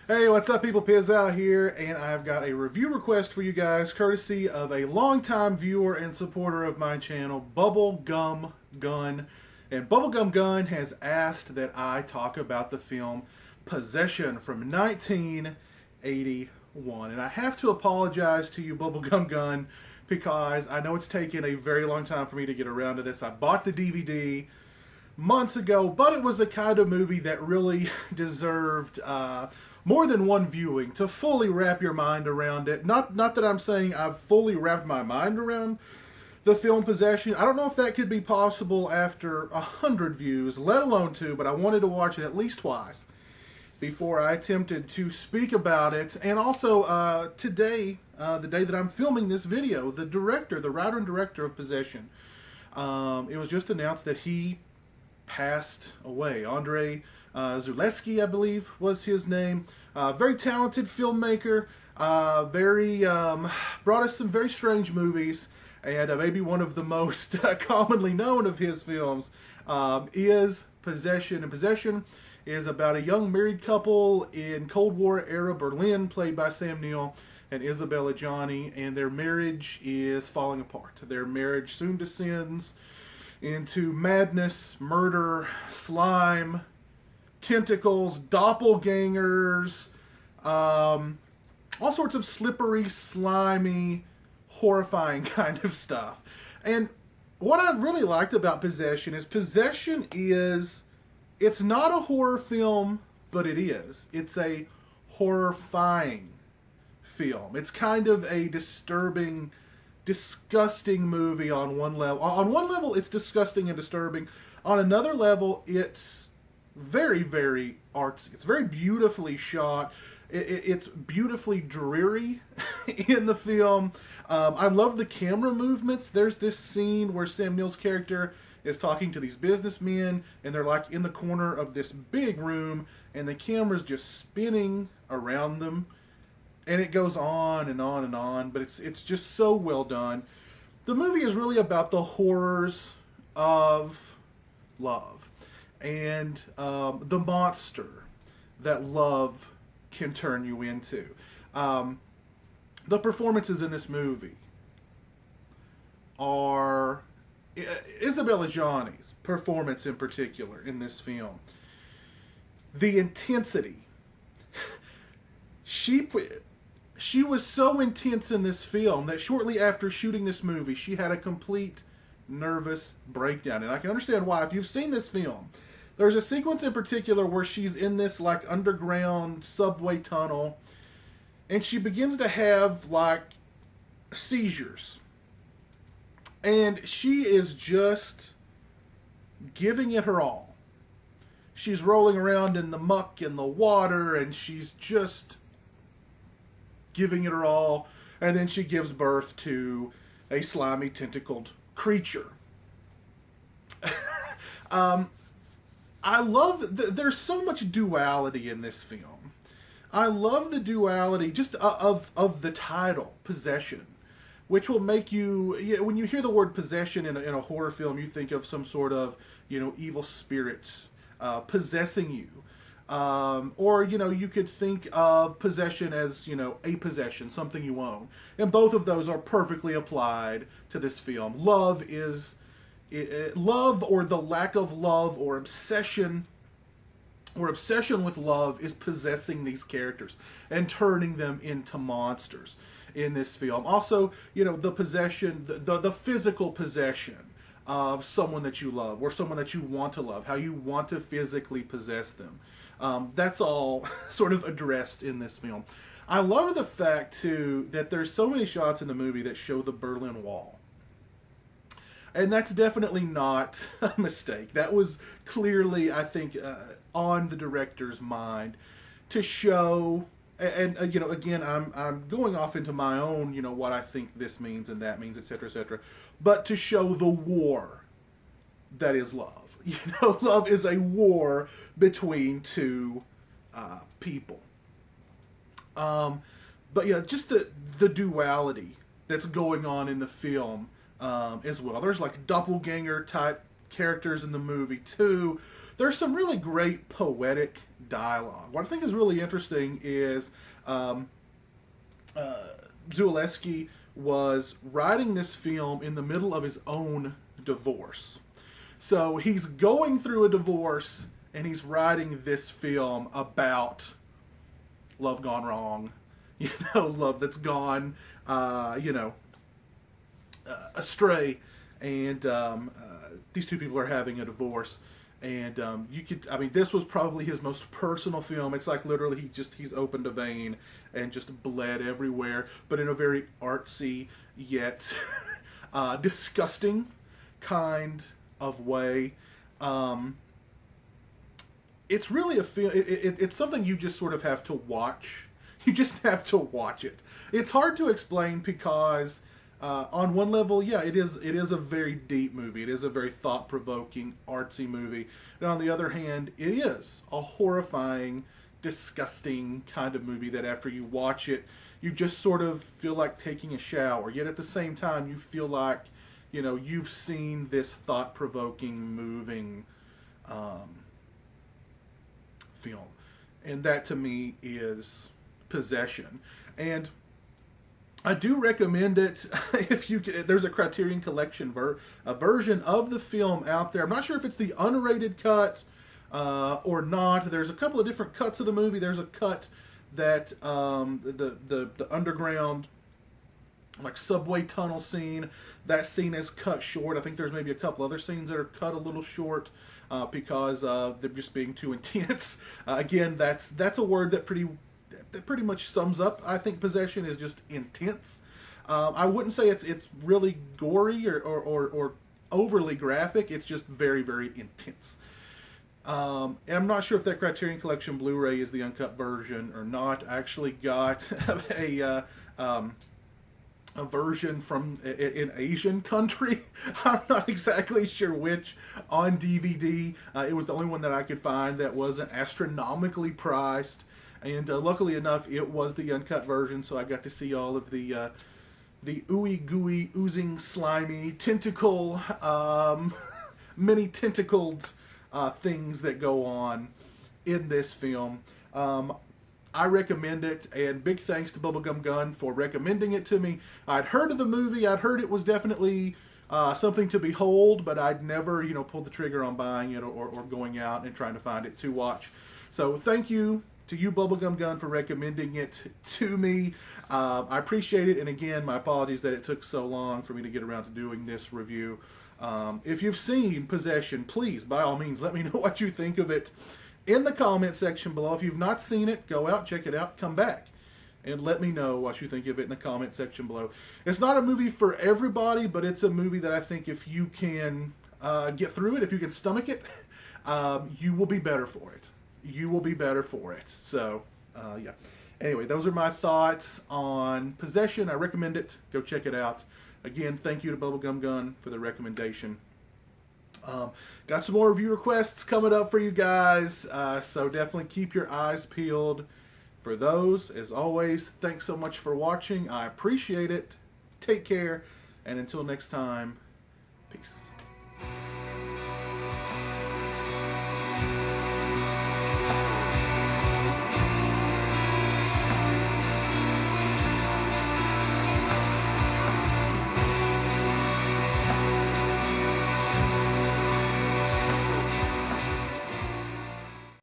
Hey, what's up, people? Piz out here, and I've got a review request for you guys, courtesy of a longtime viewer and supporter of my channel, Bubblegum Gun. And Bubblegum Gun has asked that I talk about the film Possession from 1981. And I have to apologize to you, Bubblegum Gun, because I know it's taken a very long time for me to get around to this. I bought the DVD months ago, but it was the kind of movie that really deserved more than one viewing to fully wrap your mind around it. Not that I'm saying I've fully wrapped my mind around the film Possession. I don't know if that could be possible after 100 views, let alone 2, but I wanted to watch it at least twice before I attempted to speak about it. And also, today, the day that I'm filming this video, the writer and director of Possession, it was just announced that he passed away. Andrzej Żuławski, I believe, was his name. Very talented filmmaker. Brought us some very strange movies. And maybe one of the most commonly known of his films is Possession. And Possession is about a young married couple in Cold War era Berlin, played by Sam Neill and Isabella Adjani, and their marriage is falling apart. Their marriage soon descends into madness, murder, slime, tentacles, doppelgangers, all sorts of slippery, slimy, horrifying kind of stuff. And what I really liked about Possession is it's not a horror film, but it is. It's a horrifying film. It's kind of a disturbing, disgusting movie on one level. On one level, it's disgusting and disturbing. On another level, it's very, very artsy. It's very beautifully shot. It's beautifully dreary in the film. I love the camera movements. There's this scene where Sam Neill's character is talking to these businessmen, and they're like in the corner of this big room, and the camera's just spinning around them. And it goes on and on and on, but it's just so well done. The movie is really about the horrors of love and the monster that love can turn you into. The performances in this movie are Isabella Adjani's performance in particular in this film. The intensity. She was so intense in this film that shortly after shooting this movie, she had a complete nervous breakdown. And I can understand why. If you've seen this film, there's a sequence in particular where she's in this like underground subway tunnel, and she begins to have like seizures. And she is just giving it her all. She's rolling around in the muck and the water, and she's just giving it her all, and then she gives birth to a slimy, tentacled creature. I love, there's so much duality in this film. I love the duality just of the title, Possession, which will make you, when you hear the word possession in a horror film, you think of some sort of, evil spirit possessing you. Or, you could think of possession as, a possession, something you own. And both of those are perfectly applied to this film. Love or the lack of love or obsession with love is possessing these characters and turning them into monsters in this film. Also, the possession, the physical possession of someone that you love or someone that you want to love, how you want to physically possess them. That's all sort of addressed in this film. I love the fact, too, that there's so many shots in the movie that show the Berlin Wall. And that's definitely not a mistake. That was clearly, I think, on the director's mind to show, and again, I'm going off into my own, what I think this means and that means, etc., etc., but to show the war that is love. Love is a war between two people. But yeah, just the duality that's going on in the film as well. There's like doppelganger type characters in the movie too. There's some really great poetic dialogue. What I think is really interesting is Żuławski was writing this film in the middle of his own divorce. So he's going through a divorce and he's writing this film about love gone wrong, love that's gone, astray, and these two people are having a divorce. And this was probably his most personal film. It's like literally he's opened a vein and just bled everywhere, but in a very artsy yet disgusting kind of way. It's really a film. It's something you just sort of have to watch. You just have to watch it. It's hard to explain because on one level, yeah, it is a very deep movie. It is a very thought-provoking, artsy movie. And on the other hand, it is a horrifying, disgusting kind of movie that after you watch it, you just sort of feel like taking a shower. Yet at the same time, you feel like, you've seen this thought-provoking, moving film. And that to me is Possession. And I do recommend it if you can. There's a Criterion Collection version of the film out there. I'm not sure if it's the unrated cut or not. There's a couple of different cuts of the movie. There's a cut that the underground like subway tunnel scene. That scene is cut short. I think there's maybe a couple other scenes that are cut a little short because they're just being too intense. Again, that's a word that pretty much sums up, I think, Possession is just intense. I wouldn't say it's really gory or overly graphic. It's just very, very intense. And I'm not sure if that Criterion Collection Blu-ray is the uncut version or not. I actually got a version from an Asian country. I'm not exactly sure which on DVD. It was the only one that I could find that wasn't astronomically priced. And luckily enough, it was the uncut version, so I got to see all of the ooey gooey, oozing, slimy, tentacle, many tentacled things that go on in this film. I recommend it, and big thanks to Bubblegum Gun for recommending it to me. I'd heard of the movie. I'd heard it was definitely something to behold, but I'd never, pulled the trigger on buying it or going out and trying to find it to watch. So thank you to you, Bubblegum Gun, for recommending it to me. I appreciate it, and again, my apologies that it took so long for me to get around to doing this review. If you've seen Possession, please, by all means, let me know what you think of it in the comment section below. If you've not seen it, go out, check it out, come back, and let me know what you think of it in the comment section below. It's not a movie for everybody, but it's a movie that I think if you can get through it, if you can stomach it, you will be better for it. You will be better for it. So, yeah. Anyway, those are my thoughts on Possession. I recommend it. Go check it out. Again, thank you to Bubblegum Gun for the recommendation. Got some more review requests coming up for you guys, so definitely keep your eyes peeled for those. As always, thanks so much for watching. I appreciate it. Take care, and until next time, peace.